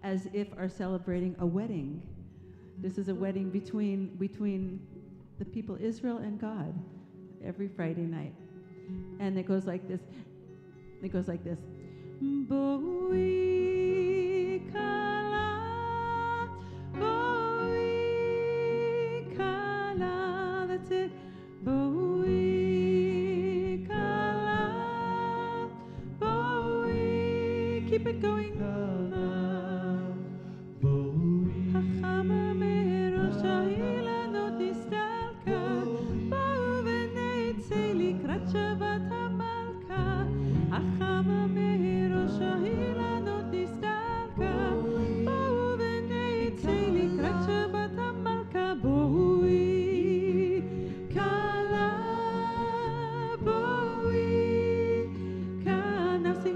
as if are celebrating a wedding. This is a wedding between the people Israel and God every Friday night. And it goes like this. It goes like this. Boi kala, boi kala. That's it. Boi kala, boi. Keep it going.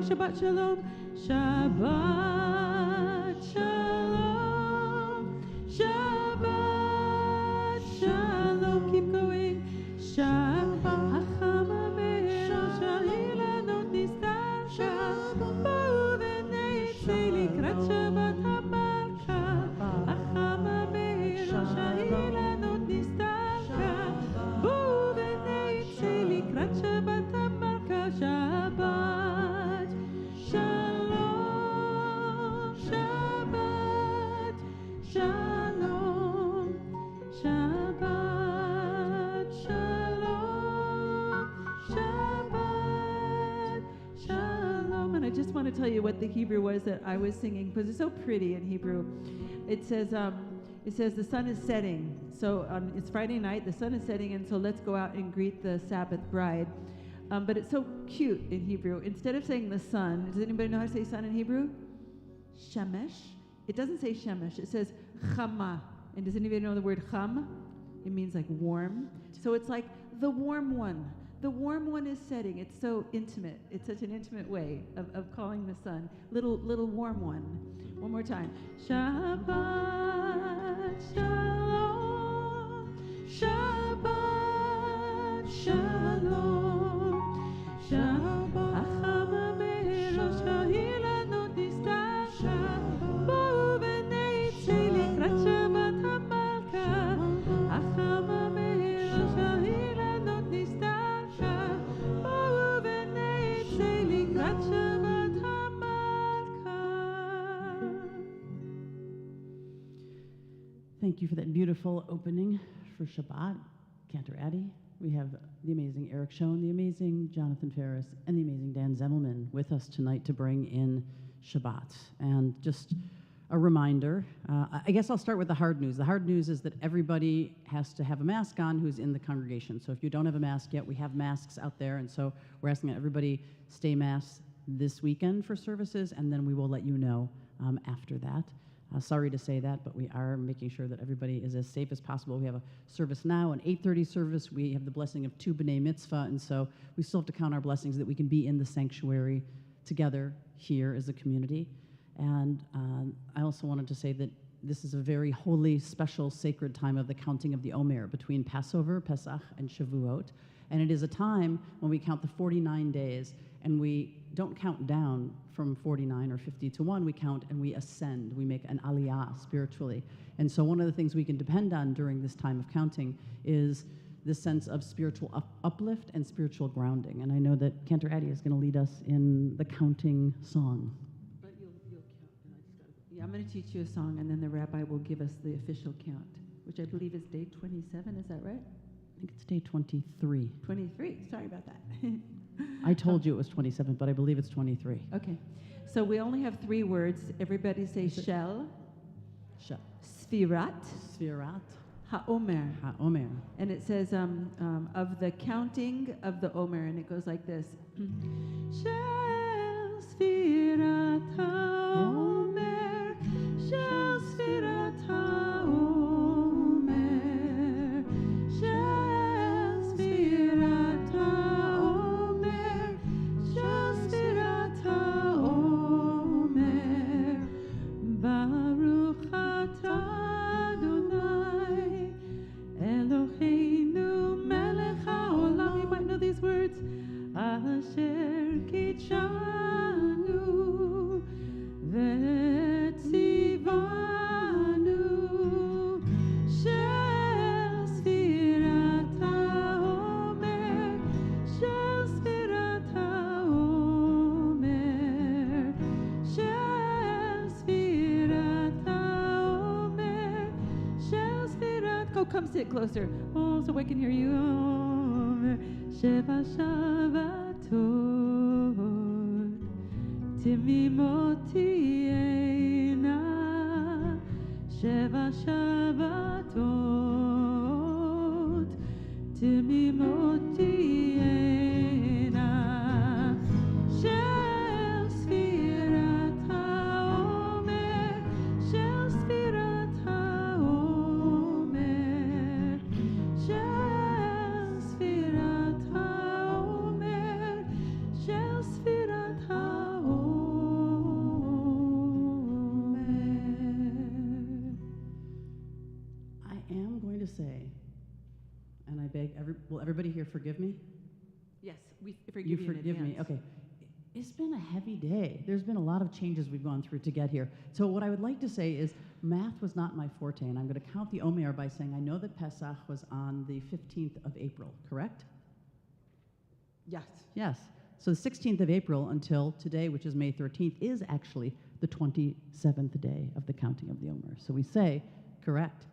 Shabbat Shalom, Shabbat Shalom, Shabbat Shalom. Keep going. Shabbat Hachama Me'erosha Ilanot Nistasha Ba'uvenei Likrat Shabbat HaMalka Hachama Me'erosha Ilanot Nistasha Ba'uvenei Likrat Shabbat HaMalka Shabbat Shalom, Shabbat, Shalom, Shabbat, Shalom, Shabbat, Shalom. And I just want to tell you what the Hebrew was that I was singing, because it's so pretty in Hebrew. It says the sun is setting. So it's Friday night, the sun is setting, and so let's go out and greet the Sabbath bride. But it's so cute in Hebrew. Instead of saying the sun, does anybody know how to say sun in Hebrew? Shemesh. It doesn't say shemesh. It says chama. And does anybody know the word cham? It means like warm. So it's like the warm one. The warm one is setting. It's so intimate. It's such an intimate way of calling the sun. Little warm one. One more time. Shabbat Shalom. Shabbat Shalom. Shabbat Hachama Me'erosha Ilanot Nistasha Ba'uvenei Likrat Shabbat HaMalka Hachama Me'erosha Ilanot Nistasha Ba'uvenei Likrat Shabbat HaMalka. Thank you for that beautiful opening for Shabbat, Cantor Addy. We have the amazing Eric Schoen, the amazing Jonathan Ferris, and the amazing Dan Zemmelman with us tonight to bring in Shabbat. And just a reminder, I guess I'll start with the hard news. The hard news is that everybody has to have a mask on who's in the congregation. So if you don't have a mask yet, we have masks out there, and so we're asking that everybody stay masked this weekend for services, and then we will let you know after that. Sorry to say that, but we are making sure that everybody is as safe as possible. We have a service now, an 8:30 service. We have the blessing of 2 Bene Mitzvah, and so we still have to count our blessings that we can be in the sanctuary together here as a community. And I also wanted to say that this is a very holy, special, sacred time of the counting of the Omer between Passover, Pesach, and Shavuot. And it is a time when we count the 49 days, and we don't count down from 49 or 50 to 1, we count and we ascend. We make an aliyah spiritually. And so one of the things we can depend on during this time of counting is this sense of spiritual uplift and spiritual grounding. And I know that Cantor Addy is going to lead us in the counting song. But you'll count, and yeah, I'm going to teach you a song, and then the rabbi will give us the official count, which I believe is day 27, is that right? I think it's day 23. 23, sorry about that. I told you it was 27, but I believe it's 23. Okay, so we only have 3 words. Everybody say shel, sfirat, ha'omer. Ha'omer. And it says of the counting of the omer, and it goes like this. Shel sfirat ha'omer, shel sfirat ha'omer, shel sfirat ha'omer, shel sfirat ha'omer, Baruch atah Adonai Eloheinu melech ha'olam. You might know these words. Asher kitshanu come sit closer. Oh, so I can hear you. Omer Sheva Shabbatot Timimot Tiena Sheva Shabbatot Timimot Tiena Shel Sfirat HaOmer Shel Sfirat HaOmer Shel Sfirat HaOmer Shel Sfirat HaOmer. I am going to say, and I beg, will everybody here forgive me? Yes, we forgive You you forgive in me. advance. Okay. It's been a heavy day. There's been a lot of changes we've gone through to get here. So what I would like to say is math was not my forte, and I'm going to count the Omer by saying I know that Pesach was on the 15th of April, correct? Yes. Yes. So the 16th of April until today, which is May 13th, is actually the 27th day of the counting of the Omer. So we say, correct,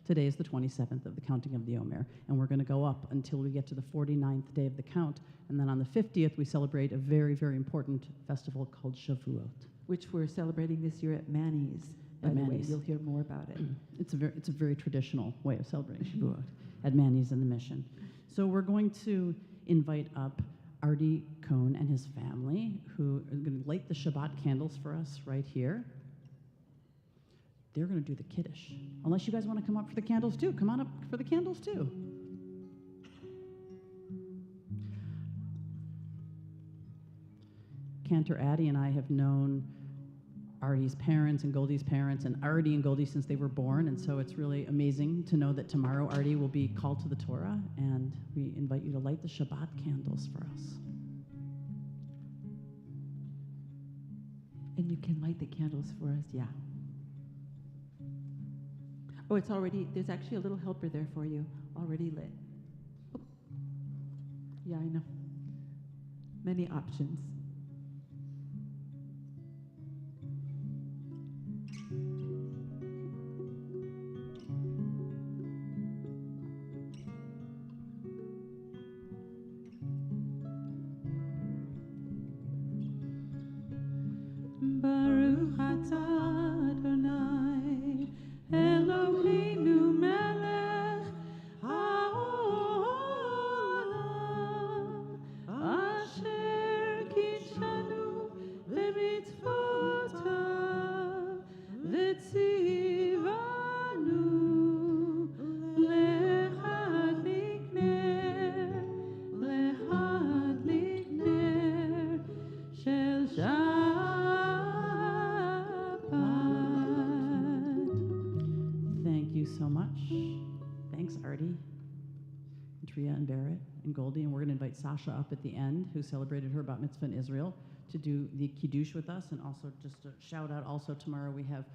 today is the 27th of the counting of the Omer, and we're going to go up until we get to the 49th day of the count, and then on the 50th we celebrate a very, very important festival called Shavuot. Which we're celebrating this year at Manny's. By At the way, Manny's. you'll hear more about it. It's a very traditional way of celebrating Shavuot at Manny's in the Mission. So we're going to invite up Artie Cohn and his family, who are going to light the Shabbat candles for us right here. They're going to do the Kiddush. Unless you guys want to come up for the candles too. Come on up for the candles too. Cantor Addie and I have known Artie's parents and Goldie's parents, and Artie and Goldie since they were born, and so it's really amazing to know that tomorrow Artie will be called to the Torah, and we invite you to light the Shabbat candles for us. And you can light the candles for us, yeah. Oh, it's already, there's actually a little helper there for you, already lit. Oh. Yeah, I know. Many options. Baruch atah Adonai Eloheinu melech haolam asher kidshanu b'mitzvotav v'tzivanu lehadlik ner shel so much. Thanks, Artie, and Tria and Barrett and Goldie. And we're going to invite Sasha up at the end, who celebrated her bat mitzvah in Israel, to do the Kiddush with us. And also just a shout out also tomorrow we have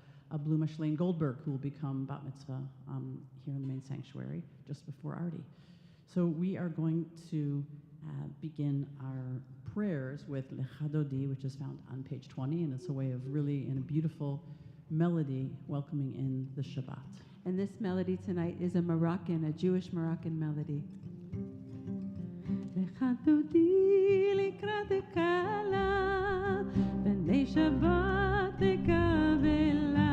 Bluma Shalane Goldberg, who will become bat mitzvah here in the main sanctuary just before Artie. So we are going to begin our prayers with Lecha Dodi, which is found on page 20, and it's a way of really, in a beautiful melody, welcoming in the Shabbat. And this melody tonight is a Jewish Moroccan melody. Lecha Dodi likrat kala, b'nei Shabbat tekavela.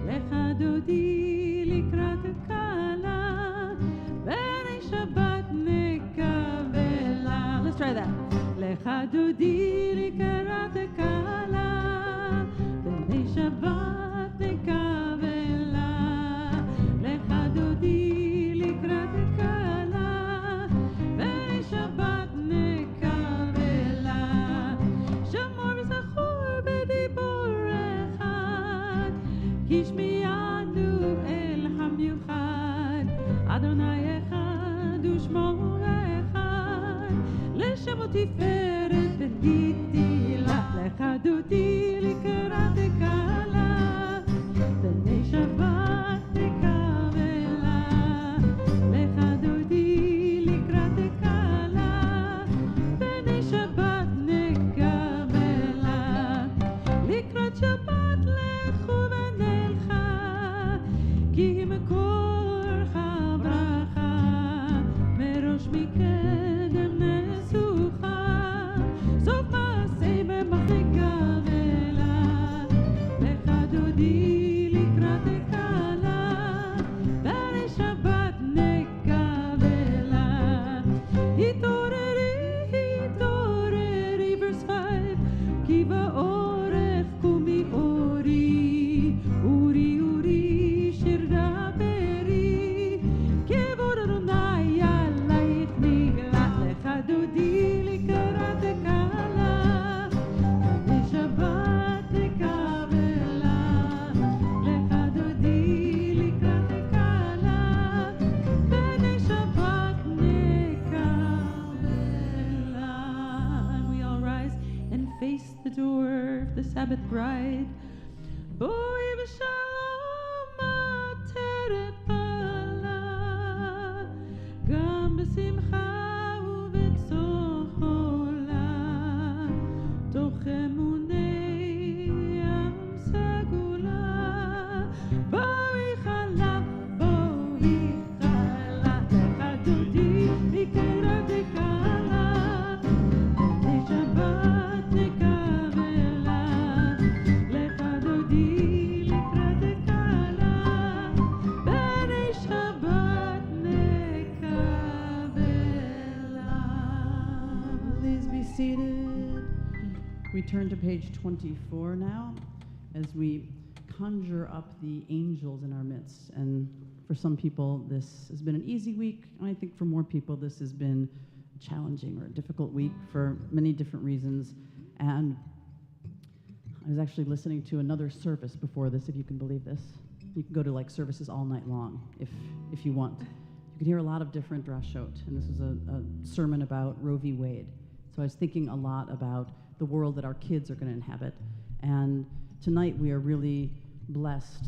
Lecha Dodi likrat kala, b'nei Shabbat nekavela. Let's try that. Lecha Dodi likrat kala, b'nei Shabbat nekavela. Emanu-El hamiuchad, Adonai echad u'shmo echad, l'shemo tiferet b'niti la, lecha dodi likrat kala, b'nei Shabbat tekavela, lecha dodi likrat kala, b'nei Shabbat nekavela, likrat Shabbat lechu v'nelcha, כי מקור בית. בואי בשלום עטרת פעלה, גם בשמחה ובצחוק עולה, תוך אמוני ים סגולה. בואי חלה, בואי חלה, לך דודי לקראת דקלה, בני שבת נקבלה, לך דודי לקראת דקלה, בני שבת נקבלה. Please be seated. We turn to page 24 now as we conjure up the angels in our midst. And for some people, this has been an easy week. And I think for more people, this has been a challenging or a difficult week for many different reasons. And I was actually listening to another service before this, if you can believe this. You can go to like services all night long if you want. You can hear a lot of different drashot. And this was a sermon about Roe V Wade. So I was thinking a lot about the world that our kids are going to inhabit. And tonight we are really blessed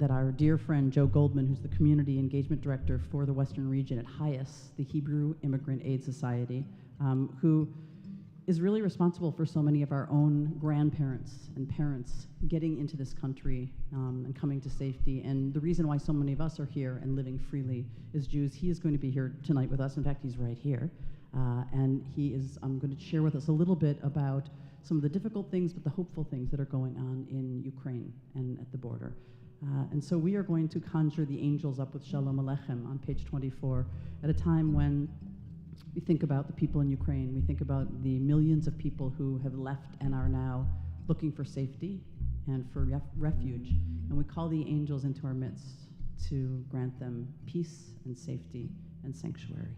that our dear friend Joe Goldman, who's the Community Engagement Director for the Western Region at HIAS, the Hebrew Immigrant Aid Society, who is really responsible for so many of our own grandparents and parents getting into this country and coming to safety. And the reason why so many of us are here and living freely as Jews, he is going to be here tonight with us. In fact, he's right here. And he is going to share with us a little bit about some of the difficult things, but the hopeful things that are going on in Ukraine and at the border. And so we are going to conjure the angels up with Shalom Aleichem on page 24 at a time when we think about the people in Ukraine. We think about the millions of people who have left and are now looking for safety and for refuge. And we call the angels into our midst to grant them peace and safety and sanctuary.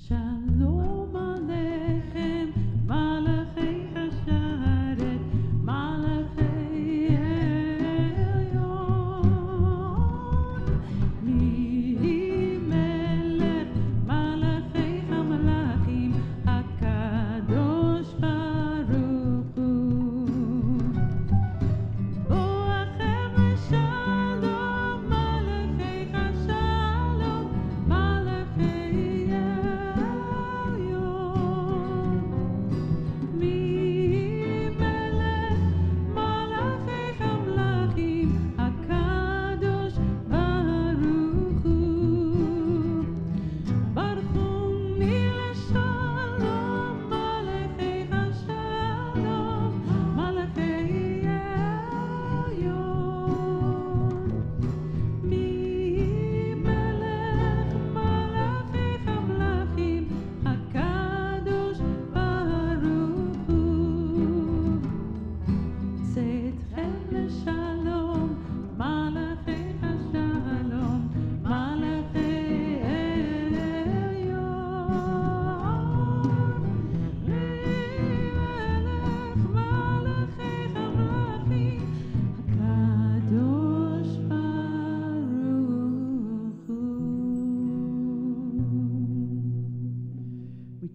Shalom Aleichem, Malachei Hasharet, Malachei Elyon, Mi Melech, Malachei HaMalachim, HaKadosh Baruch Hu. Boachem Shalom, Malachei Hashalom, Malachei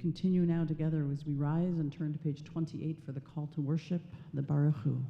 Continue now together as we rise and turn to page 28 for the call to worship, the Baruch Hu.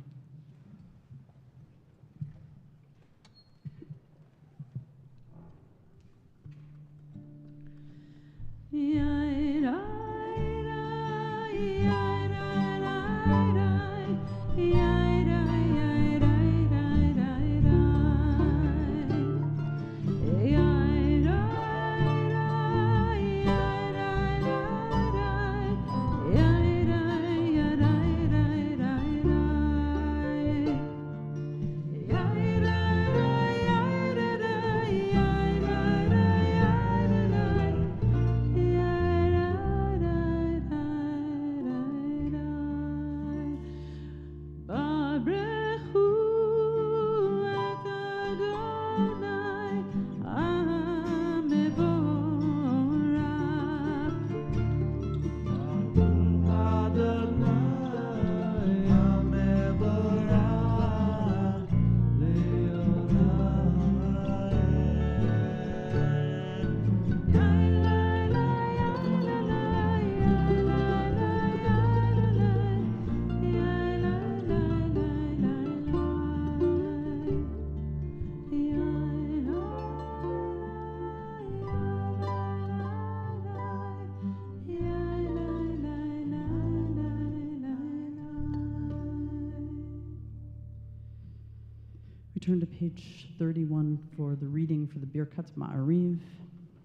We turn to page 31 for the reading for the Birkat Ma'ariv.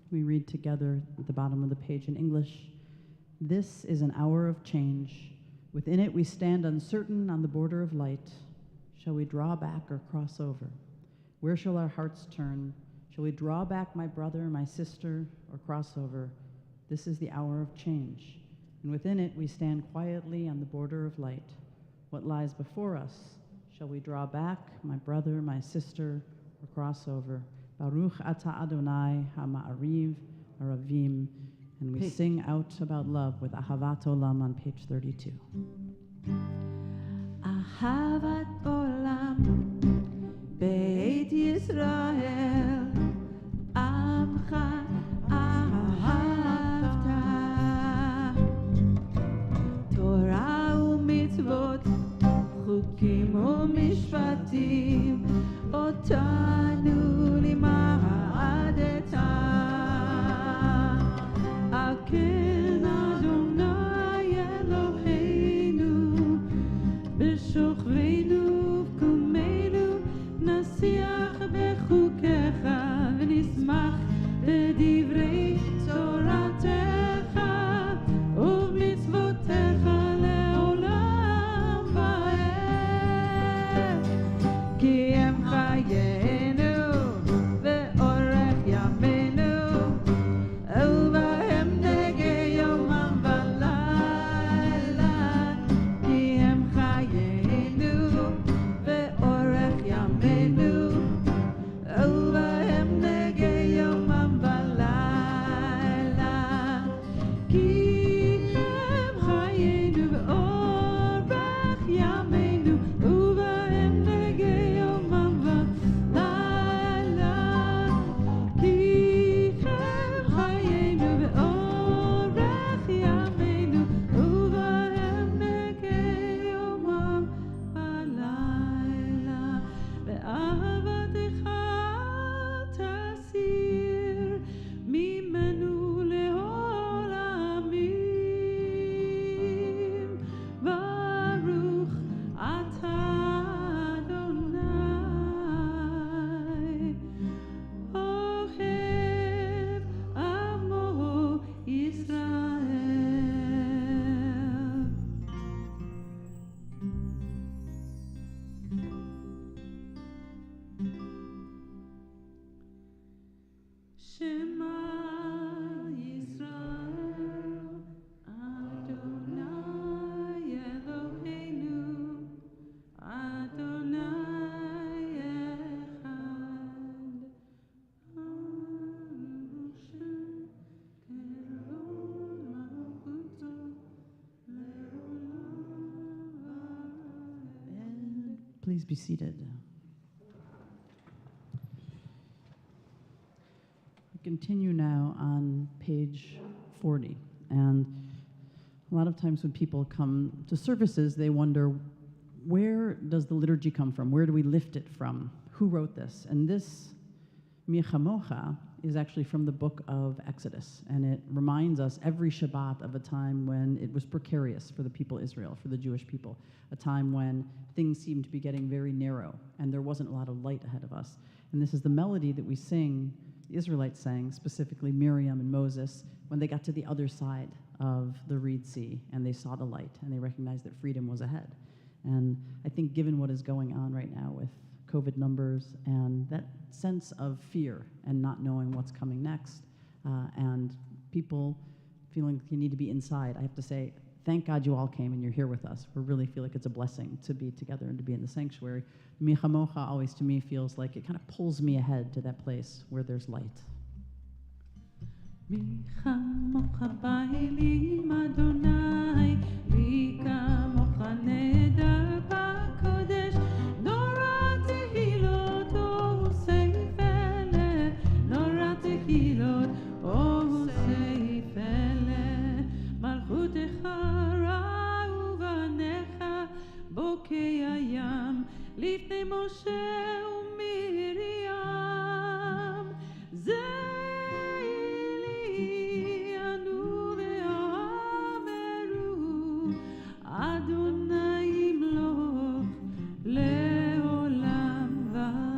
We read together at the bottom of the page in English. This is an hour of change. Within it we stand uncertain on the border of light. Shall we draw back or cross over? Where shall our hearts turn? Shall we draw back, my brother, my sister, or cross over? This is the hour of change. And within it we stand quietly on the border of light. What lies before us? Shall we draw back, my brother, my sister, or cross over? Baruch atah Adonai ha'ma'ariv aravim. And we sing out about love with Ahavat Olam on page 32. Ahavat Olam Beit Yisrael Amcha Ahavta Torah u'mitzvot Chukim u'mishpatim Otanu lima'adeta Aken Adonai Eloheinu B'shochveinu v'kumeinu Nasiach b'chukecha V'nismach b'divrei Toratecha U'v'mitzvotecha le'olam va'ed Ki em chayenu ve'orech yameinu Uvahem negei yomam v'layla Ki em chayenu ve'orech yameinu Uvahem negei yomam v'layla Ki em chayenu ve'orech yameinu Uvahem negei yomam v'layla Ki em chayenu ve'orech yameinu Uvahem negei yomam v'layla Ve'ahavatecha tasir mimenu le'olamim Baruch atah Adonai Ohev amo Yisrael. Shema Yisrael Adonai Eloheinu Adonai Echad Hashem Kerol Malchuto Le'olam. Please be seated. We continue now on page 40. And a lot of times when people come to services, they wonder, where does the liturgy come from? Where do we lift it from? Who wrote this? And this Michamocha is actually from the book of Exodus. And it reminds us every Shabbat of a time when it was precarious for the people of Israel, for the Jewish people, a time when things seemed to be getting very narrow and there wasn't a lot of light ahead of us. And this is the melody that we sing, the Israelites sang, specifically Miriam and Moses, when they got to the other side of the Reed Sea and they saw the light and they recognized that freedom was ahead. And I think given what is going on right now with COVID numbers and that sense of fear and not knowing what's coming next, and people feeling like you need to be inside, I have to say, thank God you all came and you're here with us. We really feel like it's a blessing to be together and to be in the sanctuary. Michamocha always to me feels like it kind of pulls me ahead to that place where there's light. Michamocha ba'elim Adonai, Michamocha neder b'kodesh, Nora tehilot o seifele, Nora tehilot o seifele, Malchutecha ra'u v'necha bokei hayam, Lifnei Moshe u'Miriam, Zeili anu ve'ameru, Adonai yimloch le'olam va'ed.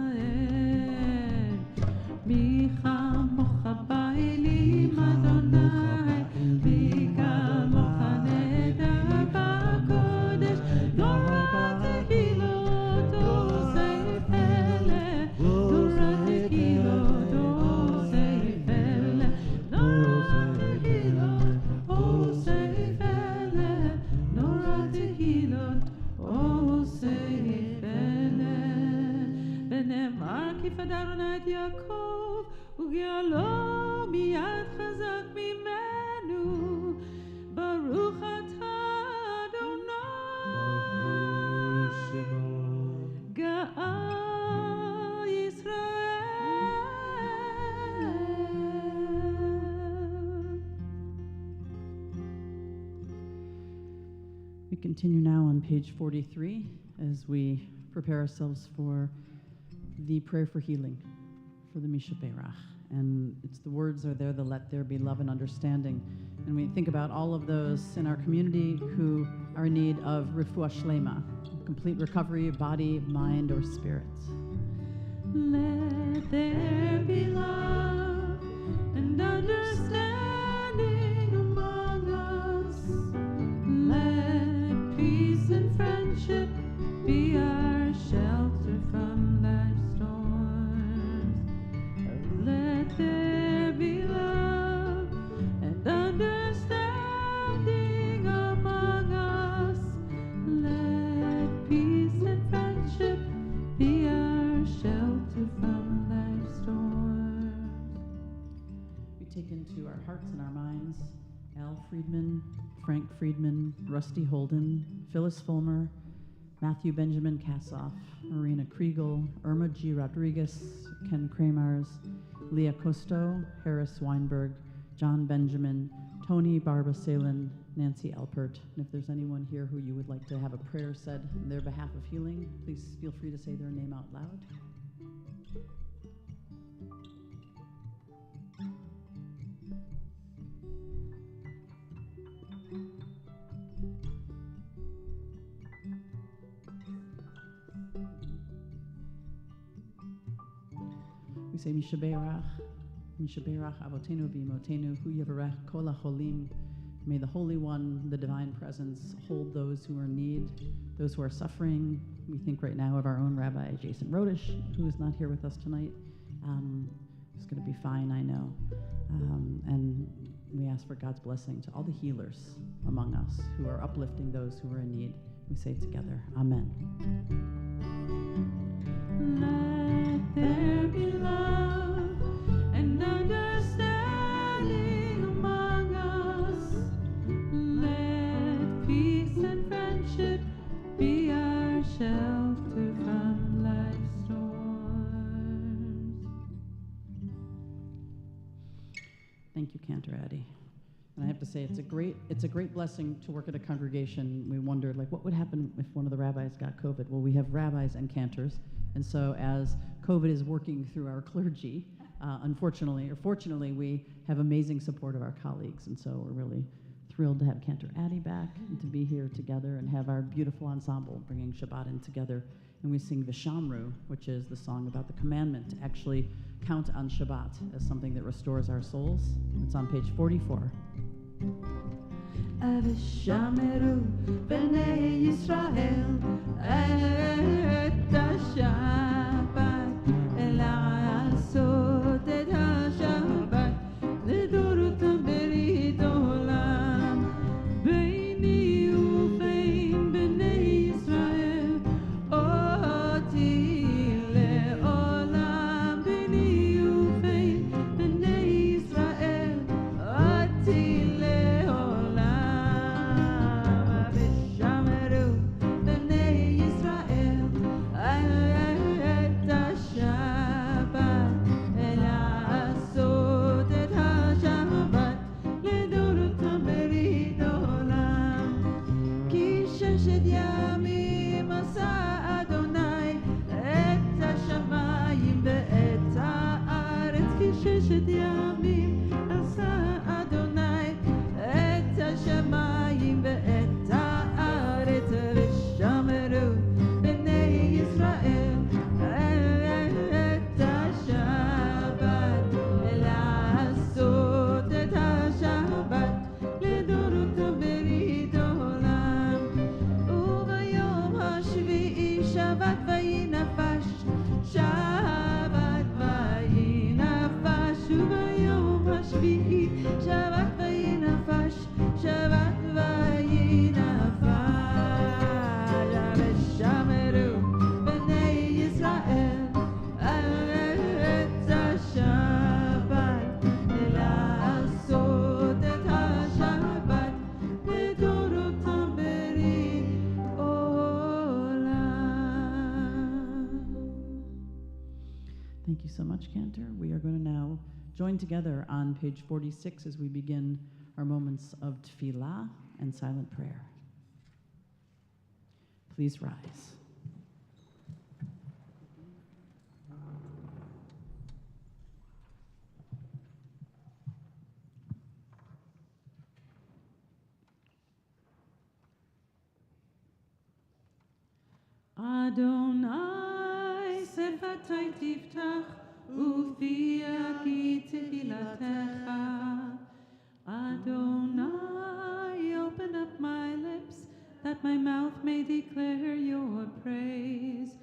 כי פדרנה את יעקב, וגאלו מיד חזק ממנו. ברוך אתה אדוני, גאל ישראל. We continue now on page 43 as we prepare ourselves for the prayer for healing for the Mishaberach. And it's the words are there, the let there be love and understanding. And we think about all of those in our community who are in need of refuah shlema, complete recovery of body, mind, or spirit. Let there be love and understanding among us. Let peace and friendship be our shelter from life's storms. Let there be love and understanding among us. Let peace and friendship be our shelter from life's storms. We take into our hearts and our minds Al Friedman, Frank Friedman, Rusty Holden, Phyllis Fulmer, Matthew Benjamin Kassoff, Marina Kriegel, Irma G. Rodriguez, Ken Kramars, Leah Costo, Harris Weinberg, John Benjamin, Tony Barbasalin, Nancy Alpert. And if there's anyone here who you would like to have a prayer said on their behalf of healing, please feel free to say their name out loud. We say Mishaberach, Mishaberach Avotenu V'Imotenu, Hu Yavarech Kol HaCholim. May the Holy One, the Divine Presence, hold those who are in need, those who are suffering. We think right now of our own Rabbi Jason Rodish, who is not here with us tonight. He's going to be fine, I know. And we ask for God's blessing to all the healers among us who are uplifting those who are in need. We say together, Amen. Let there be love and understanding among us. Let peace and friendship be our shelter from life's storms. Thank you, Cantor Addy. And I have to say, it's a great blessing to work at a congregation. We wondered, like, what would happen if one of the rabbis got COVID? Well, we have rabbis and cantors, and so as COVID is working through our clergy, unfortunately or fortunately, we have amazing support of our colleagues, and so we're really thrilled to have Cantor Addy back and to be here together and have our beautiful ensemble bringing Shabbat in together. And we sing Vishamru, which is the song about the commandment to actually count on Shabbat as something that restores our souls. It's on page 44. Vishamru Bene Yisrael et Shabbat לעשות את השבת לדורותם ברית עולם ביני ובין בני ישראל אותי לעולם ביני ובין בני ישראל אותי לעולם ושמרו בני ישראל Thank you so much, Cantor. We are going to now join together on page 46 as we begin our moments of tefillah and silent prayer. Please rise. Adonai sefatai tiftach ufia ki tefilatecha. Adonai, open up my lips that my mouth may declare your praise.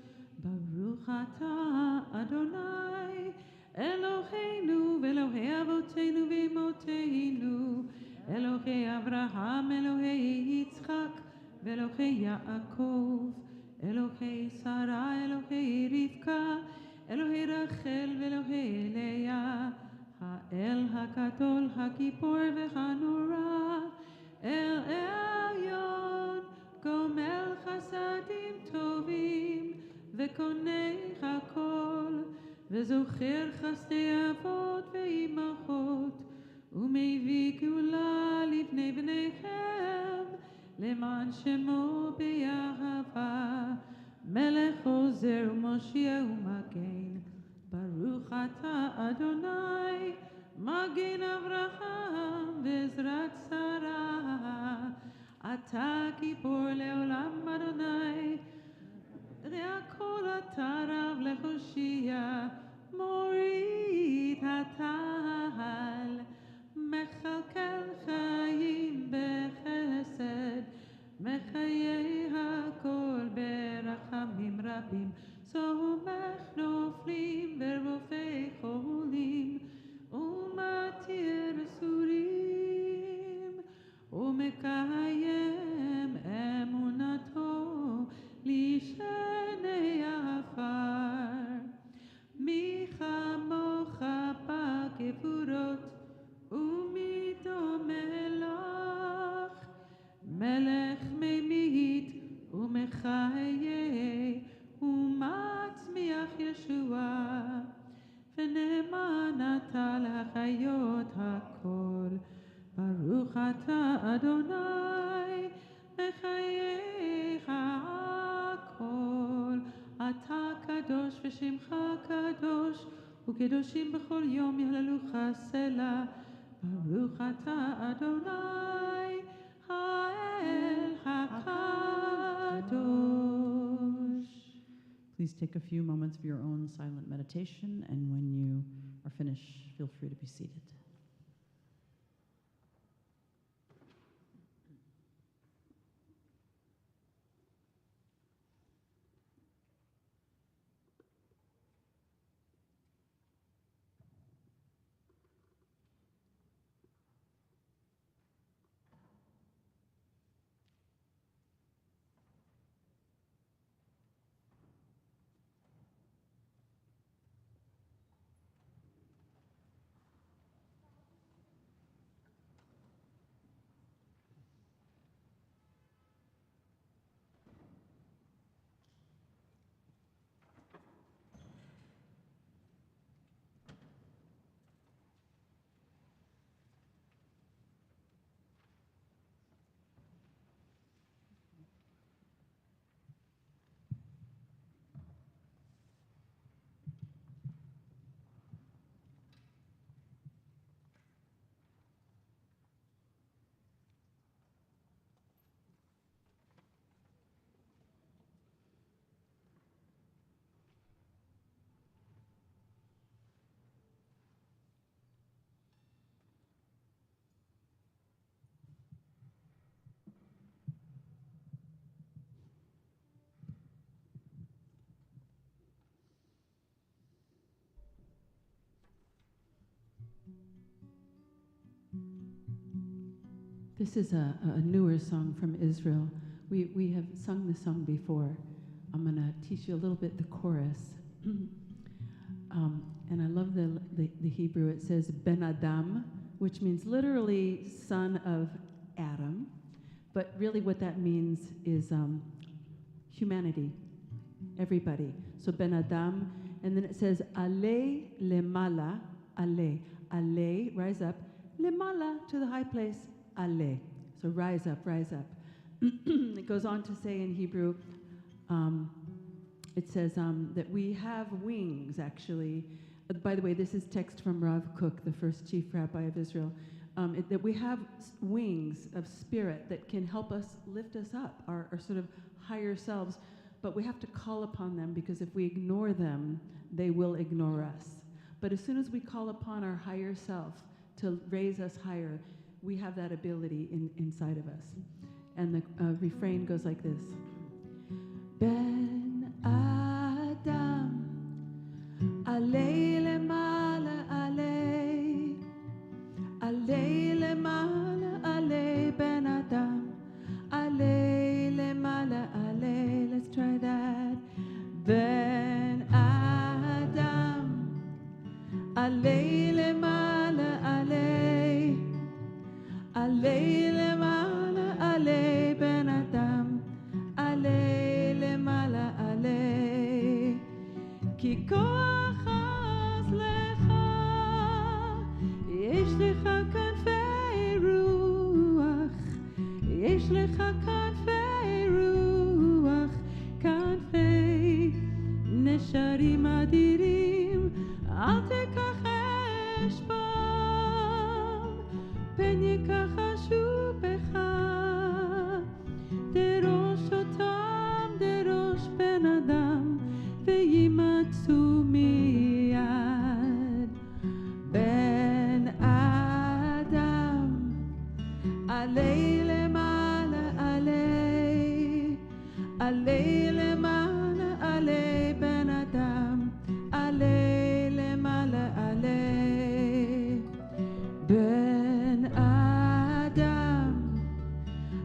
Baruch atah Adonai Eloheinu ve'Elohei avoteinu ve'imoteinu Elohei Avraham Elohei Yitzchak ve'Elohei Yaakov Elohei Sarah, Elohei Rivka, Elohei Rachel, ve'Elohei Leah, Ha'el HaGadol, HaGibor ve'Hanora, El Elyon, Gomel Chasadim Tovim, ve'Konei HaKol, ve'Zocher Chasdei Avot ve'Imachot, u'mevii geula livnei bneihem, למען שמו באהבה, מלך עוזר ומושיע ומגן. ברוך אתה אדוני, מגן אברהם ועזרת שרה. אתה גיבור לעולם אדוני, והכל אתה רב להושיע, מוריד הטל, מכלכל חיים בחסד, מחיי הכל ברחמים רבים, סומך נופלים ורופא חולים, ומתיר אסורים, ומקיים אמונתו לשני עפר. מי כמוך בגבורות ומי דומה לך, מלך ממית ומחיה ומצמיח ישועה, ונאמן אתה לחיות הכל. ברוך אתה אדוני מחייך הכל. אתה קדוש ושמך קדוש, וקדושים בכל יום יהללוך סלה. ברוך אתה אדוני האל הקדוש. Please take a few moments of your own silent meditation, and when you are finished, feel free to be seated. This is a newer song from Israel. We have sung this song before. I'm going to teach you a little bit the chorus. And I love the Hebrew. It says Ben Adam, which means literally son of Adam. But really what that means is humanity, everybody. So Ben Adam, And then it says, Ale lemala, ale. Ale, rise up. Lemala, to the high place. Ale. So rise up, rise up. It goes on to say in Hebrew, it says that we have wings, actually. By the way, this is text from Rav Kook, the first chief rabbi of Israel. That we have wings of spirit that can help us lift us up, our sort of higher selves. But we have to call upon them, because if we ignore them, they will ignore us. But as soon as we call upon our higher self to raise us higher, we have that ability inside of us. And the refrain goes like this. Ben Adam, alei lemala alei, alei lemala alei, Ben Adam, alei lemala alei. Let's try that. Ben Adam, alei lemala alei, alei lemala alei, Ben Adam, alei lemala alei. Ki koach az lecha, yesh lecha kanfei ruach, yesh lecha kanfei ruach, kanfei nesharim adirim, al tekach eshbam, pen yikach ashupecha, derosh otam, derosh ben adam, veyimatzu miyad. Ben Adam, alei lemala alei, alei lemala alei, Ben Adam, alei lemala alei. Ben Adam,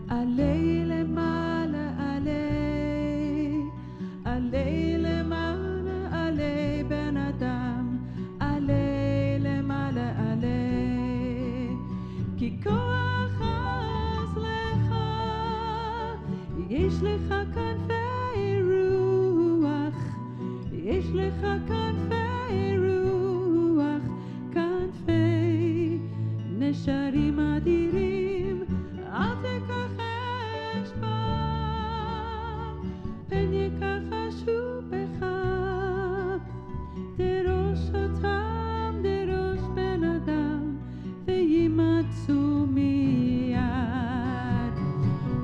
alei lemala alei, alei lemala alei, Ben Adam, alei lemala alei. Ki koach az lecha, yesh lecha kanfei ruach, yesh lecha kanfei ruach, kanfei nesharim adirim, al tekach eshbam, pen yikach ashupecha, derosh otam, derosh ben adam, veyimatzu miyad.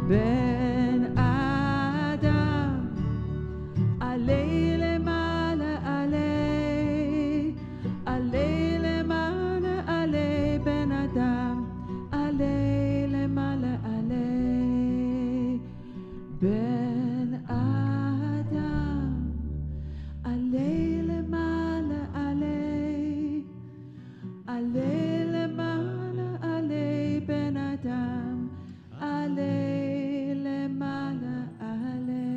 Ben Adam, alei lemala alei, alei lemala alei, Ben Adam, alei lemala alei. Ben Adam, alei lemala alei, alei lemala alei, Ben Adam, alei lemala alei.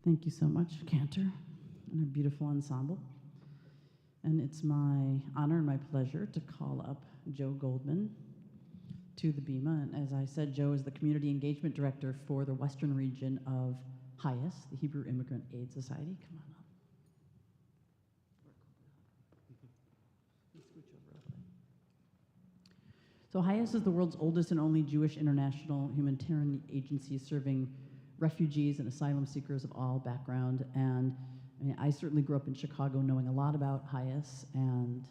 Thank you so much, Cantor, and our beautiful ensemble. And it's my honor and my pleasure to call up Joe Goldman to the Bema. And as I said, Joe is the Community Engagement Director for the Western region of HIAS, the Hebrew Immigrant Aid Society. Come on up. So HIAS is the world's oldest and only Jewish international humanitarian agency serving refugees and asylum seekers of all background. And I certainly grew up in Chicago knowing a lot about HIAS and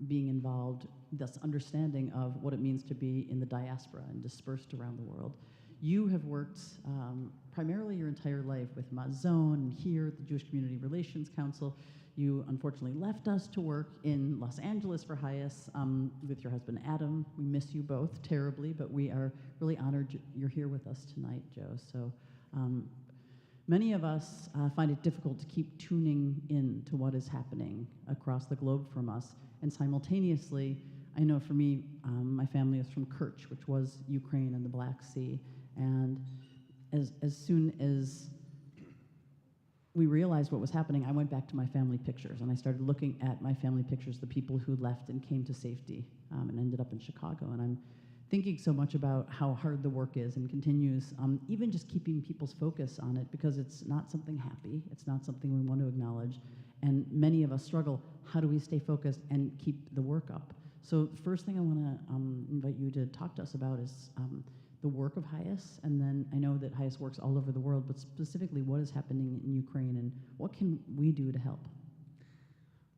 being involved, thus understanding of what it means to be in the diaspora and dispersed around the world. You have worked primarily your entire life with Mazon and here at the Jewish Community Relations Council. You unfortunately left us to work in Los Angeles for HIAS with your husband Adam. We miss you both terribly, but we are really honored you're here with us tonight, Joe. So many of us find it difficult to keep tuning in to what is happening across the globe from us. And simultaneously, I know for me, my family is from Kerch, which was Ukraine and the Black Sea. And as soon as we realized what was happening, I went back to my family pictures, and I started looking at my family pictures, the people who left and came to safety and ended up in Chicago. And I'm thinking so much about how hard the work is and continues, even just keeping people's focus on it, because it's not something happy, it's not something we want to acknowledge, and many of us struggle. How do we stay focused and keep the work up? So the first thing I want to invite you to talk to us about is the work of HIAS, and then I know that HIAS works all over the world, but specifically what is happening in Ukraine and what can we do to help?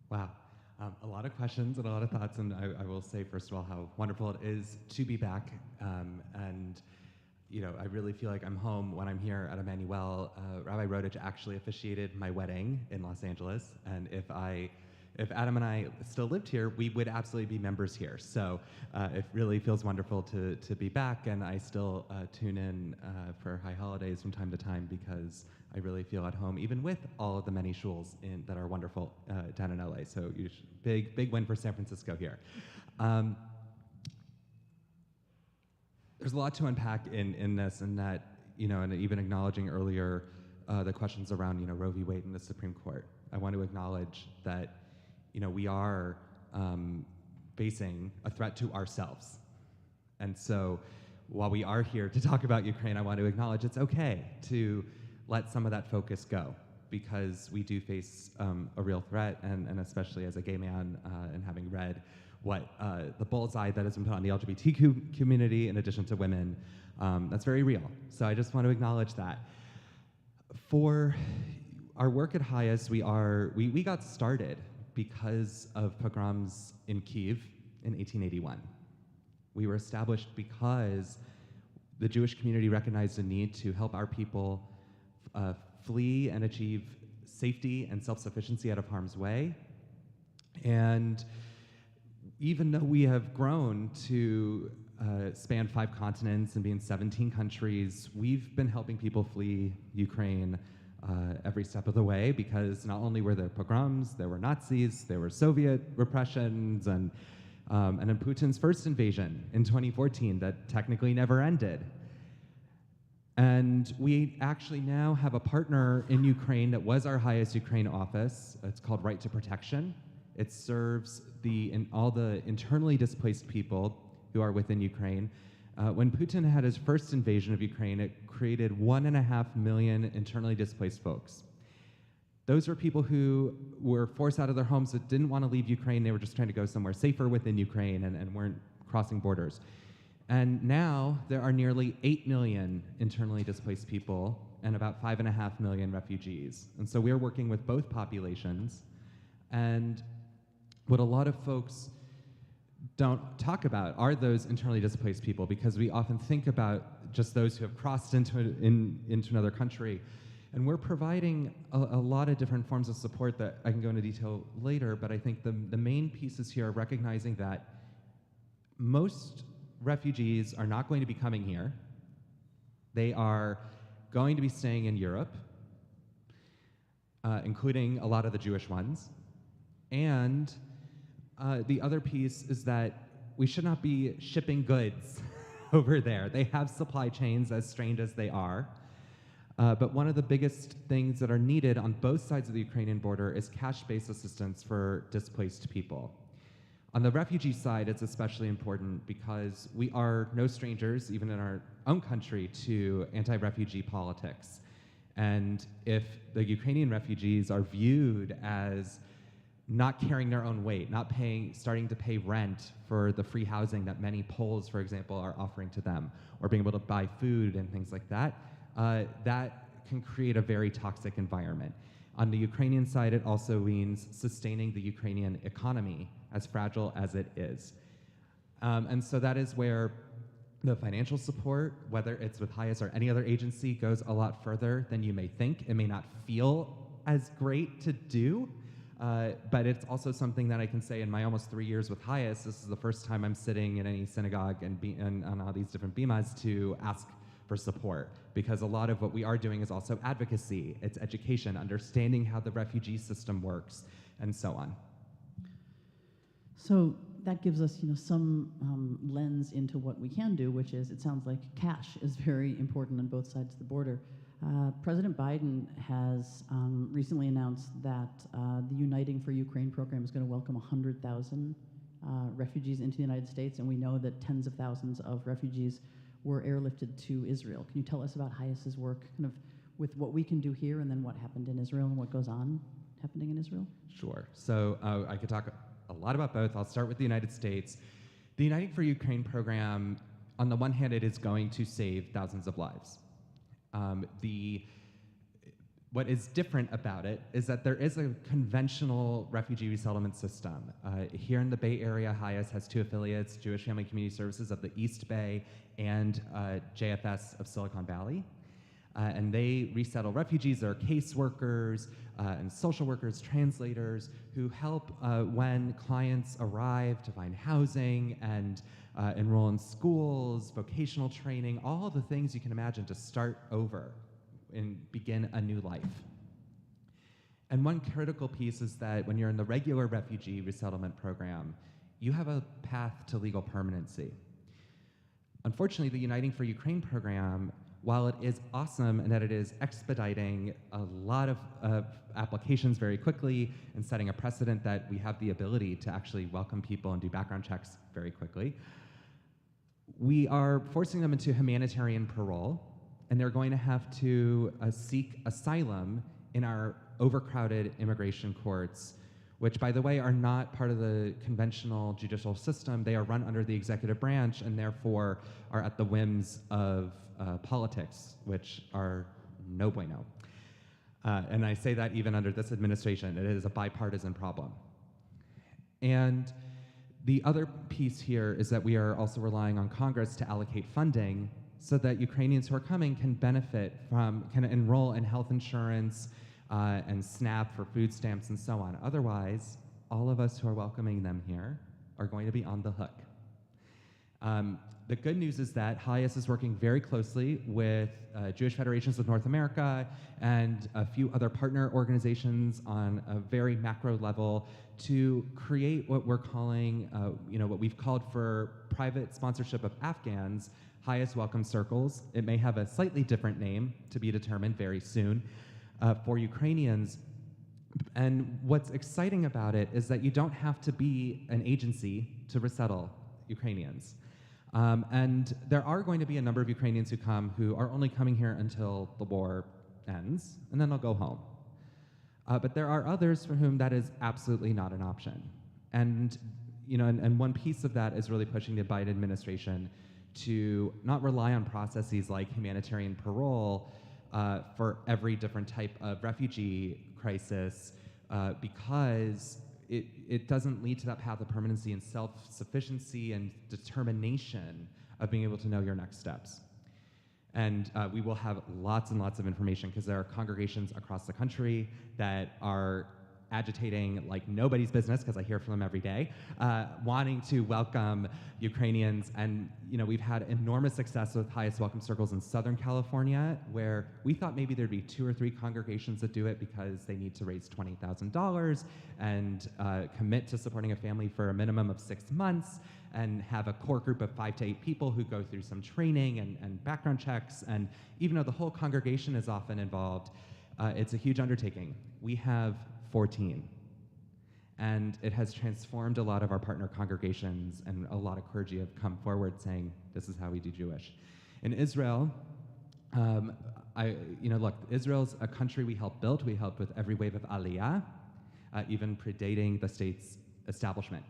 Wow. A lot of questions and a lot of thoughts, and I will say, first of all, how wonderful it is to be back. And, you know, I really feel like I'm home when I'm here at Emanu-El. Rabbi Rodich actually officiated my wedding in Los Angeles, and if Adam and I still lived here, we would absolutely be members here. So it really feels wonderful to be back, and I still tune in for high holidays from time to time because I really feel at home, even with all of the many shuls that are wonderful down in LA. So big win for San Francisco here. There's a lot to unpack in this, and that, you know, and even acknowledging earlier the questions around, you know, Roe V Wade and the Supreme Court. I want to acknowledge that, you know, we are facing a threat to ourselves. And so while we are here to talk about Ukraine, I want to acknowledge it's okay to let some of that focus go, because we do face a real threat, and especially as a gay man and having read what the bullseye that has been put on the LGBTQ community in addition to women, that's very real. So I just want to acknowledge that. For our work at HIAS, we got started because of pogroms in Kyiv in 1881. We were established because the Jewish community recognized a need to help our people flee and achieve safety and self-sufficiency out of harm's way. And even though we have grown to span 5 continents and be in 17 countries, we've been helping people flee Ukraine every step of the way, because not only were there pogroms, there were Nazis, there were Soviet repressions, and then Putin's first invasion in 2014 that technically never ended. And we actually now have a partner in Ukraine that was our highest Ukraine office. It's called Right to Protection. It serves all the internally displaced people who are within Ukraine. When Putin had his first invasion of Ukraine, it created 1.5 million internally displaced folks. Those were people who were forced out of their homes, that didn't want to leave Ukraine. They were just trying to go somewhere safer within Ukraine and weren't crossing borders. And now there are nearly 8 million internally displaced people and about 5.5 million refugees. And so we're working with both populations. And what a lot of folks don't talk about are those internally displaced people, because we often think about just those who have crossed into another country. And we're providing a lot of different forms of support that I can go into detail later, but I think the main pieces here are recognizing that most refugees are not going to be coming here. They are going to be staying in Europe, including a lot of the Jewish ones. And the other piece is that we should not be shipping goods over there. They have supply chains as strained as they are. But one of the biggest things that are needed on both sides of the Ukrainian border is cash-based assistance for displaced people. On the refugee side, it's especially important because we are no strangers, even in our own country, to anti-refugee politics. And if the Ukrainian refugees are viewed as not carrying their own weight, not starting to pay rent for the free housing that many Poles, for example, are offering to them, or being able to buy food and things like that, that can create a very toxic environment. On the Ukrainian side, it also means sustaining the Ukrainian economy, as fragile as it is. And so that is where the financial support, whether it's with HIAS or any other agency, goes a lot further than you may think. It may not feel as great to do, but it's also something that I can say in my almost 3 years with HIAS, this is the first time I'm sitting in any synagogue and on all these different bimas to ask for support, because a lot of what we are doing is also advocacy, it's education, understanding how the refugee system works, and so on. So that gives us, some lens into what we can do, which is, it sounds like cash is very important on both sides of the border. President Biden has recently announced that the Uniting for Ukraine program is going to welcome 100,000 refugees into the United States, and we know that tens of thousands of refugees were airlifted to Israel. Can you tell us about HIAS's work, kind of with what we can do here and then what happened in Israel and what goes on happening in Israel? Sure. So I could talk a lot about both. I'll start with the United States. The Uniting for Ukraine program, on the one hand, it is going to save thousands of lives. What is different about it is that there is a conventional refugee resettlement system. Here in the Bay Area, HIAS has two affiliates, Jewish Family Community Services of the East Bay and JFS of Silicon Valley. And they resettle refugees. There are caseworkers and social workers, translators, who help when clients arrive to find housing and enroll in schools, vocational training, all the things you can imagine to start over and begin a new life. And one critical piece is that when you're in the regular refugee resettlement program, you have a path to legal permanency. Unfortunately, the Uniting for Ukraine program, while it is awesome in that it is expediting a lot of applications very quickly and setting a precedent that we have the ability to actually welcome people and do background checks very quickly, we are forcing them into humanitarian parole, and they're going to have to seek asylum in our overcrowded immigration courts, which, by the way, are not part of the conventional judicial system. They are run under the executive branch and therefore are at the whims of politics, which are no bueno. And I say that even under this administration. It is a bipartisan problem. And the other piece here is that we are also relying on Congress to allocate funding so that Ukrainians who are coming can can enroll in health insurance and SNAP for food stamps and so on. Otherwise, all of us who are welcoming them here are going to be on the hook. The good news is that HIAS is working very closely with Jewish Federations of North America and a few other partner organizations on a very macro level to create what we're calling, what we've called for private sponsorship of Afghans, HIAS Welcome Circles. It may have a slightly different name to be determined very soon for Ukrainians. And what's exciting about it is that you don't have to be an agency to resettle Ukrainians. And there are going to be a number of Ukrainians who come who are only coming here until the war ends, and then they'll go home. But there are others for whom that is absolutely not an option. And, and one piece of that is really pushing the Biden administration to not rely on processes like humanitarian parole for every different type of refugee crisis because it doesn't lead to that path of permanency and self-sufficiency and determination of being able to know your next steps. And we will have lots and lots of information because there are congregations across the country that are agitating like nobody's business, because I hear from them every day, wanting to welcome Ukrainians. And we've had enormous success with HIAS Welcome Circles in Southern California, where we thought maybe there'd be 2 or 3 congregations that do it because they need to raise $20,000 and commit to supporting a family for a minimum of 6 months and have a core group of 5 to 8 people who go through some training and background checks. And even though the whole congregation is often involved, it's a huge undertaking. We have 14. And it has transformed a lot of our partner congregations, and a lot of clergy have come forward saying, this is how we do Jewish. In Israel, look, Israel's a country we helped build. We helped with every wave of Aliyah, even predating the state's establishment.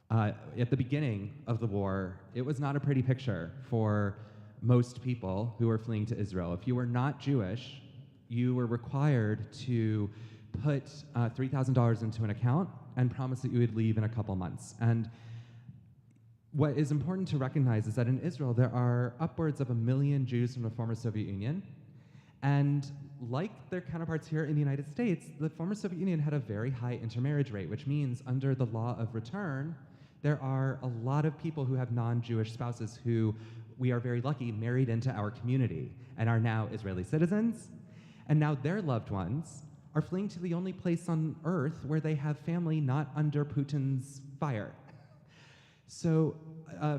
At the beginning of the war, it was not a pretty picture for most people who were fleeing to Israel. If you were not Jewish, you were required to put $3,000 into an account and promise that you would leave in a couple months. And what is important to recognize is that in Israel, there are upwards of 1 million Jews from the former Soviet Union. And like their counterparts here in the United States, the former Soviet Union had a very high intermarriage rate, which means under the law of return, there are a lot of people who have non-Jewish spouses who we are very lucky married into our community and are now Israeli citizens. And now their loved ones are fleeing to the only place on earth where they have family not under Putin's fire. So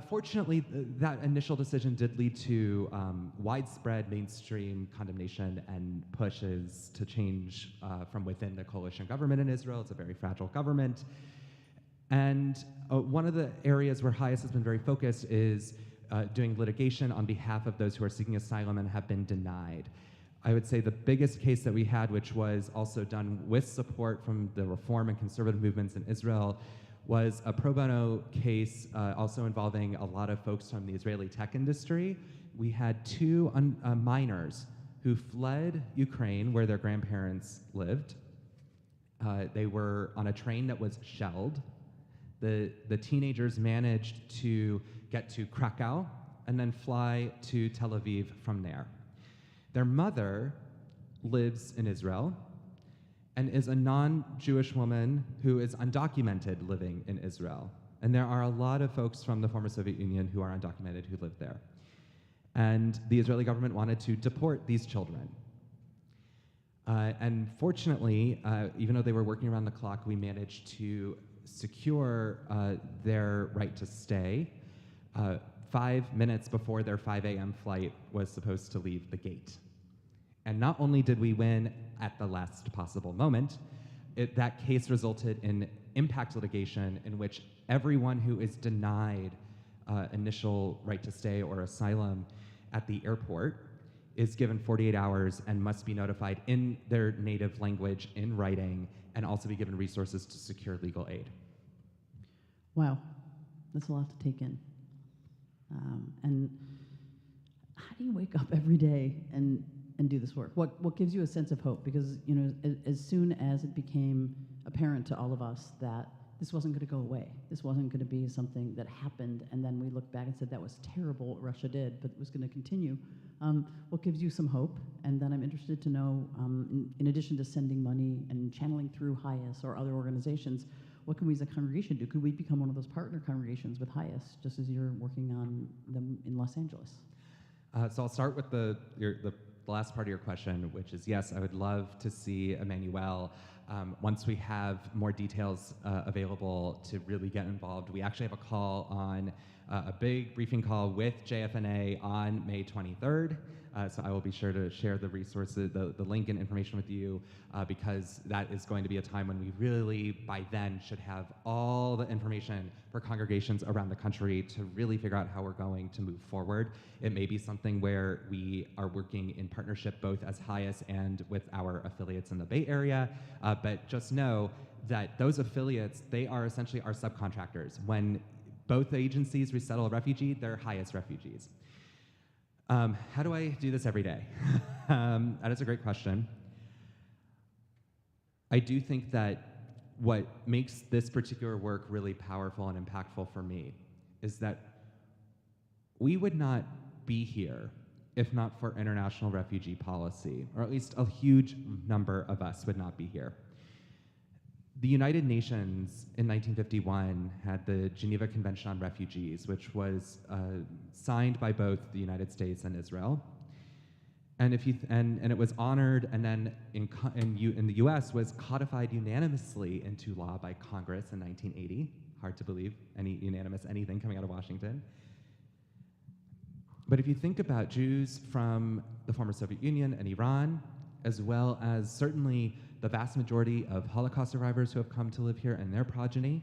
fortunately, that initial decision did lead to widespread mainstream condemnation and pushes to change from within the coalition government in Israel. It's a very fragile government. And one of the areas where HIAS has been very focused is doing litigation on behalf of those who are seeking asylum and have been denied. I would say the biggest case that we had, which was also done with support from the reform and conservative movements in Israel, was a pro bono case also involving a lot of folks from the Israeli tech industry. We had two minors who fled Ukraine, where their grandparents lived. They were on a train that was shelled. The teenagers managed to get to Krakow and then fly to Tel Aviv from there. Their mother lives in Israel and is a non-Jewish woman who is undocumented living in Israel. And there are a lot of folks from the former Soviet Union who are undocumented who live there. And the Israeli government wanted to deport these children. And fortunately, even though they were working around the clock, we managed to secure their right to stay 5 minutes before their 5 a.m. flight was supposed to leave the gate. And not only did we win at the last possible moment, that case resulted in impact litigation in which everyone who is denied initial right to stay or asylum at the airport is given 48 hours and must be notified in their native language in writing and also be given resources to secure legal aid. Wow, that's a lot to take in. And how do you wake up every day and do this work? What gives you a sense of hope? Because, you know, as soon as it became apparent to all of us that this wasn't going to go away, this wasn't going to be something that happened, and then we looked back and said that was terrible what Russia did, but it was going to continue. What gives you some hope? And then I'm interested to know, in addition to sending money and channeling through HIAS or other organizations, what can we as a congregation do? Could we become one of those partner congregations with HIAS, just as you're working on them in Los Angeles? So I'll start with the last part of your question, which is yes, I would love to see Emanu-El. Once we have more details available to really get involved, we actually have a call on a big briefing call with JFNA on May 23rd. So I will be sure to share the resources, the link and information with you, because that is going to be a time when we really, by then, should have all the information for congregations around the country to really figure out how we're going to move forward. It may be something where we are working in partnership both as HIAS and with our affiliates in the Bay Area, but just know that those affiliates, they are essentially our subcontractors. When both agencies resettle a refugee, they're HIAS refugees. How do I do this every day? That is a great question. I do think that what makes this particular work really powerful and impactful for me is that we would not be here if not for international refugee policy, or at least a huge number of us would not be here. The United Nations in 1951 had the Geneva Convention on Refugees, which was signed by both the United States and Israel. And it was honored, and then in the U.S. was codified unanimously into law by Congress in 1980. Hard to believe any unanimous anything coming out of Washington. But if you think about Jews from the former Soviet Union and Iran, as well as certainly the vast majority of Holocaust survivors who have come to live here and their progeny,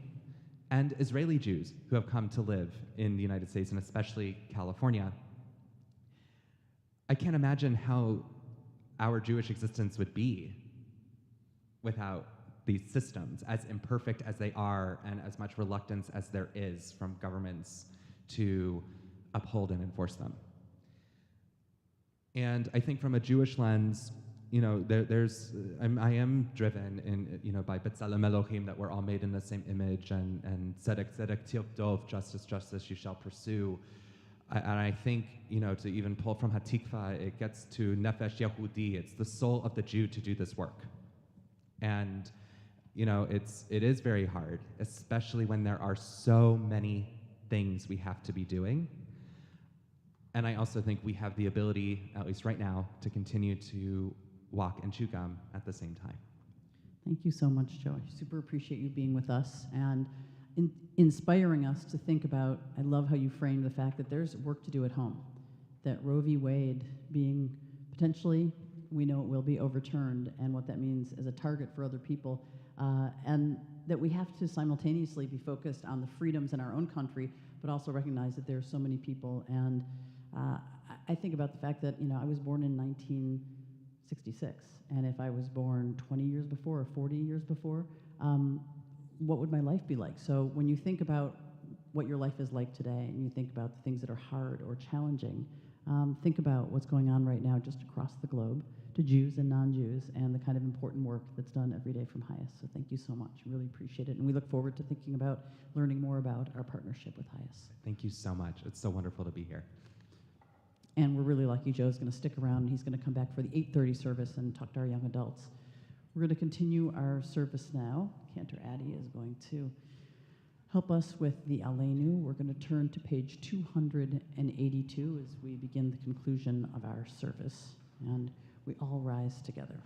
and Israeli Jews who have come to live in the United States and especially California, I can't imagine how our Jewish existence would be without these systems, as imperfect as they are and as much reluctance as there is from governments to uphold and enforce them. And I think from a Jewish lens, you know, I am driven in, by B'Tselem Elohim, that we're all made in the same image, and Tzedek, Tzedek, Tov, justice, justice, you shall pursue. And I think, to even pull from Hatikva, it gets to Nefesh Yehudi. It's the soul of the Jew to do this work. And, it is very hard, especially when there are so many things we have to be doing. And I also think we have the ability, at least right now, to continue to walk and chew gum at the same time. Thank you so much, Joe. I super appreciate you being with us and inspiring us to think about, I love how you framed the fact that there's work to do at home, that Roe V Wade being potentially, we know it will be overturned, and what that means as a target for other people, and that we have to simultaneously be focused on the freedoms in our own country, but also recognize that there are so many people. And I think about the fact that, I was born in 1966, and if I was born 20 years before or 40 years before, what would my life be like? So when you think about what your life is like today, and you think about the things that are hard or challenging, think about what's going on right now just across the globe to Jews and non-Jews, and the kind of important work that's done every day from HIAS. So thank you so much. Really appreciate it. And we look forward to thinking about learning more about our partnership with HIAS. Thank you so much. It's so wonderful to be here. And we're really lucky Joe's going to stick around, and he's going to come back for the 8:30 service and talk to our young adults. We're going to continue our service now. Cantor Addy is going to help us with the Aleinu. We're going to turn to page 282 as we begin the conclusion of our service. And we all rise together.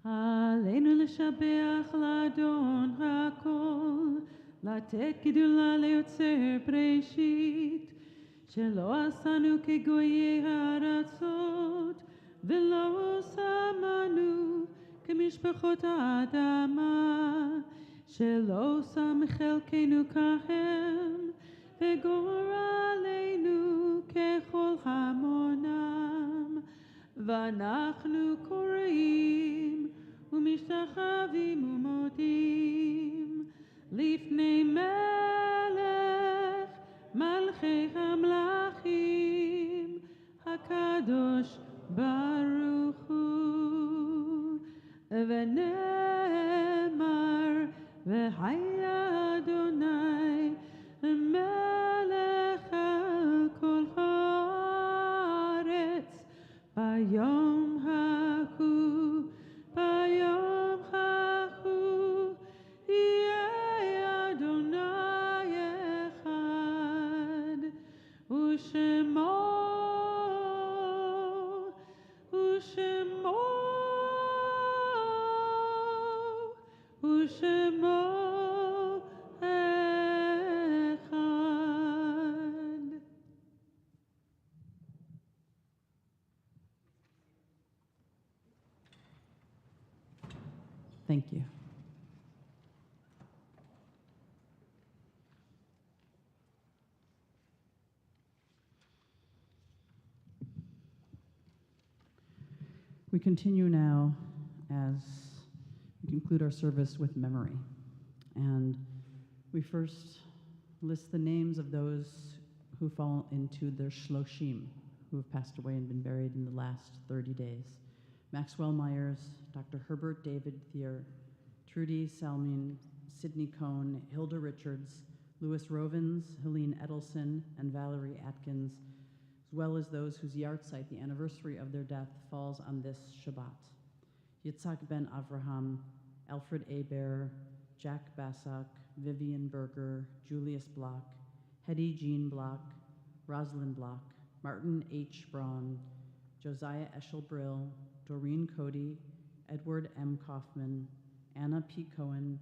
עלינו לשבח לאדון הכל, לתת גדולה ליוצר בראשית, שלא עשנו כגויי הארצות, ולא שמנו כמשפחות האדמה, שלא שם חלקנו כהם, וגורלנו ככל המונם, ואנחנו קוראים ומשתחווים ומודים לפני מלך מלכי המלכים הקדוש ברוך הוא, ונאמר והיה אדוני מלך על כל הארץ ביום ההוא, ביום ההוא יהיה אדוני אחד, ושמו אחד. Thank you. We continue now as we conclude our service with memory. And we first list the names of those who fall into their shloshim, who have passed away and been buried in the last 30 days. Maxwell Myers, Dr. Herbert David Thier, Trudy Salmin, Sidney Cohn, Hilda Richards, Louis Rovins, Helene Edelson, and Valerie Atkins, as well as those whose yahrzeit, the anniversary of their death, falls on this Shabbat. Yitzhak ben Avraham, Alfred Aber, Jack Bassak, Vivian Berger, Julius Block, Hetty Jean Block, Rosalind Block, Martin H. Braun, Josiah Eschel Brill, Doreen Cody, Edward M. Kaufman, Anna P. Cohen,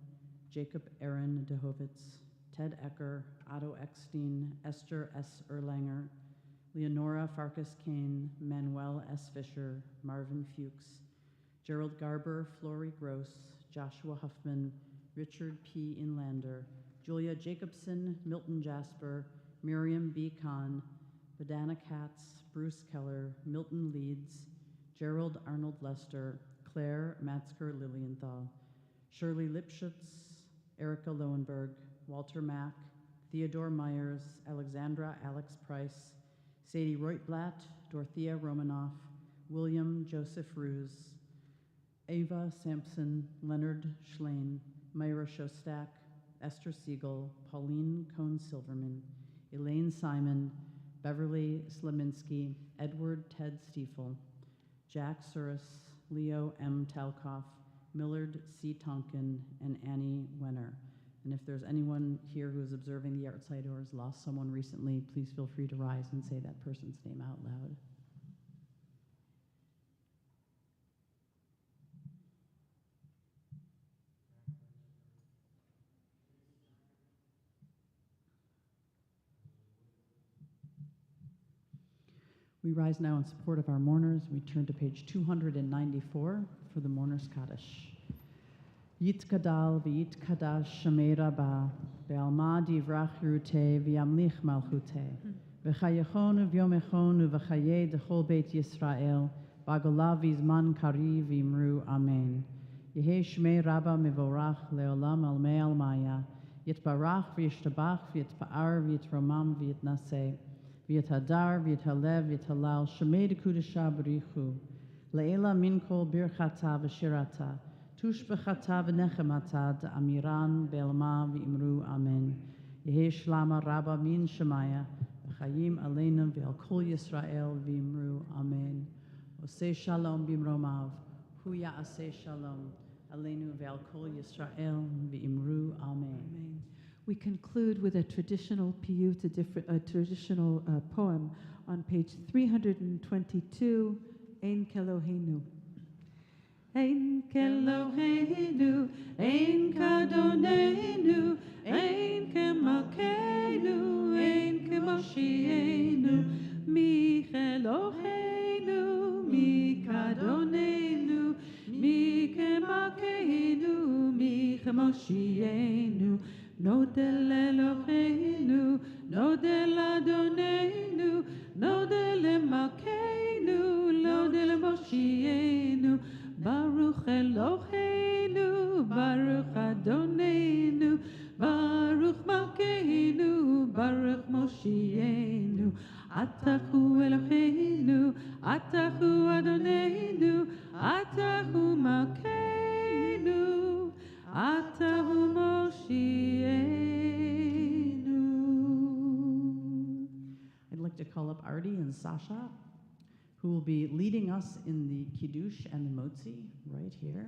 Jacob Aaron Dehovitz, Ted Ecker, Otto Eckstein, Esther S. Erlanger, Leonora Farkas Kane, Manuel S. Fisher, Marvin Fuchs, Gerald Garber, Flory Gross, Joshua Huffman, Richard P. Inlander, Julia Jacobson, Milton Jasper, Miriam B. Kahn, Badana Katz, Bruce Keller, Milton Leeds, Gerald Arnold Lester, Claire Matzker Lilienthal, Shirley Lipschutz, Erica Lowenberg, Walter Mack, Theodore Myers, Alexandra Alex Price, Sadie Reutblatt, Dorothea Romanoff, William Joseph Ruse, Ava Sampson, Leonard Schlein, Myra Shostak, Esther Siegel, Pauline Cohn-Silverman, Elaine Simon, Beverly Slaminski, Edward Ted Stiefel, Jack Suris, Leo M. Talkoff, Millard C. Tonkin, and Annie Wenner. And if there's anyone here who is observing the yahrzeit or has lost someone recently, please feel free to rise and say that person's name out loud. We rise now in support of our mourners. We turn to page 294 for the Mourners Kaddish. Yitkadal v'yitkadash Shemei Rabbah be'alma divrach Yeruteh v'yamlich malchuteh v'chayechonu v'yomechonu v'chayei d'chol beit Yisrael b'agolav v'zman kariv v'imru Amen. Yehei Shemei Rabbah mevorach le'olam almei almaya yitbarach v'yishtabach v'yitpa'ar v'yitromam v'yitnaseh v'yithadar v'yithalev v'yithalal Shemei d'kudesha b'richu le'ela min kol birchata v'shirata tushbechata v'nechemata d'amiran be'elma v'imru Amen. Yehei shlama rabba min shemaya v'chayim aleinu ve'al kol Yisrael v'imru Amen. Oseh shalom b'imromav hu ya'aseh shalom aleinu ve'al kol Yisrael v'imru Amen. Amen. We conclude with a traditional piyut, a traditional poem on page 322, Ein Keloheinu. Ein Keloheinu, Ein Kadonenu, Ein Kemalkeinu, Ein Kemoshienu, Mi Keloheinu, Mi Kadonenu, Mi Kemalkeinu, Mi Kemoshienu. Nodel Eloheinu, Nodel Adonenu, Nodel Malkeinu, Nodel Moshienu, Baruch Eloheinu, Baruch Adonenu, Baruch Malkeinu, Baruch Moshienu, Atahu Eloheinu, Atahu Adonenu, Atahu Malkeinu, Atahu Moshienu. I'd like to call up Artie and Sasha, who will be leading us in the Kiddush and the Motzi right here.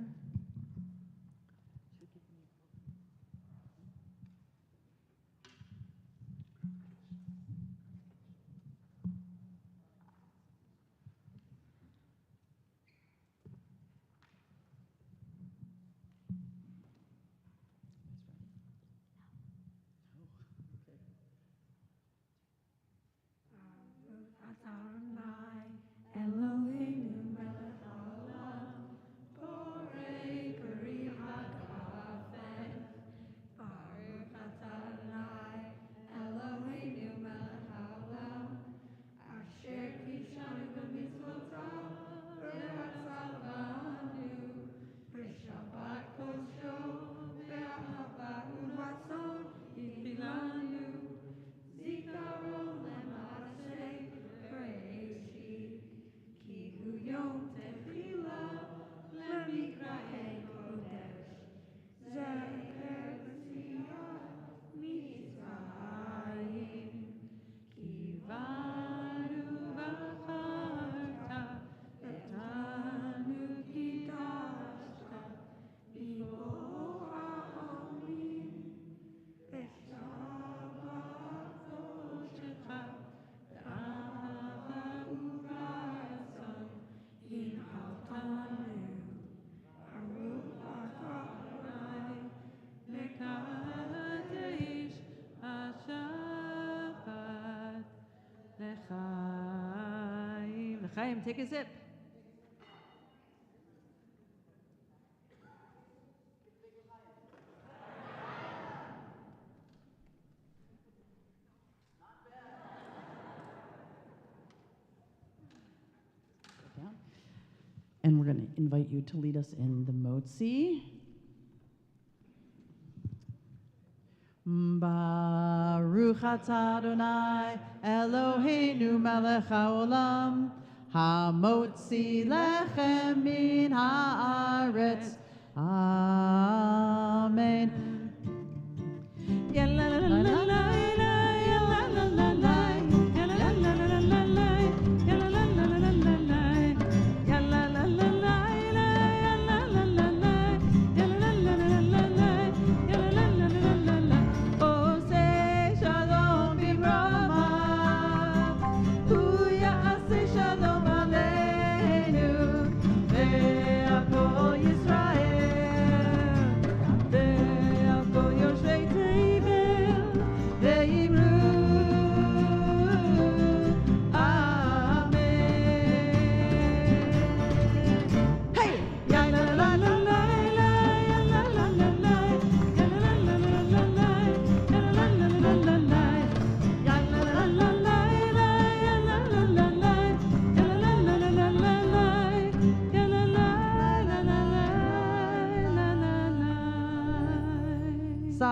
Eloheinu melech haolam, borei peri hakafeh. Baruch atah Adonai, Eloheinu melech haolam, asher kishanu b'mitzvotav, v'ratzavanu, b'shabbat kosho, v'ahava u'ratzon yichilanu, zikaron le'maaseh b'reishit. Yom Tefillah, Lemikra'ei Kodesh, Zecher Tziyah Mitzrayim, Kivanu V'charta, Etanu Kidashta, B'or ha'omim, B'shabbat Koshecha, V'ahava u'ratzon. In Altanu, Baruch atah Adonai, Mekadesh HaShabbat L'chaim. L'chaim, take a sip. And we're going to invite you to lead us in the Motzi. Baruch atah Adonai Eloheinu melech haolam hamotzi lechem min haaretz. Amen.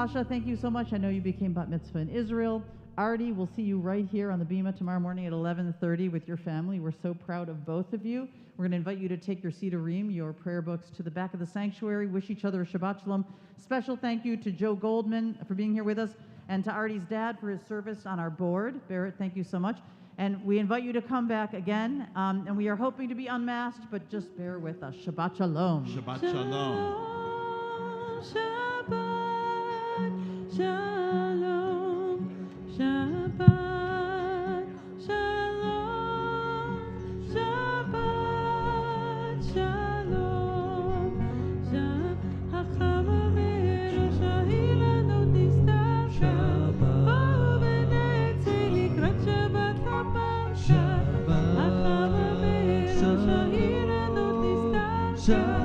Natasha, thank you so much. I know you became bat mitzvah in Israel. Artie, we'll see you right here on the Bema tomorrow morning at 11:30 with your family. We're so proud of both of you. We're going to invite you to take your Sidurim, your prayer books, to the back of the sanctuary. Wish each other a Shabbat Shalom. Special thank you to Joe Goldman for being here with us, and to Artie's dad for his service on our board. Barrett, thank you so much. And we invite you to come back again. And we are hoping to be unmasked, but just bear with us. Shabbat Shalom. Shabbat Shalom. Shabbat Shalom. Shabbat Shalom. Shabbat Shalom. Hachama Me'erashahilanu Tistasha. Ba'u B'netzi Likrat Shabbat Hapasha. Hachama Me'erashahilanu Tistasha.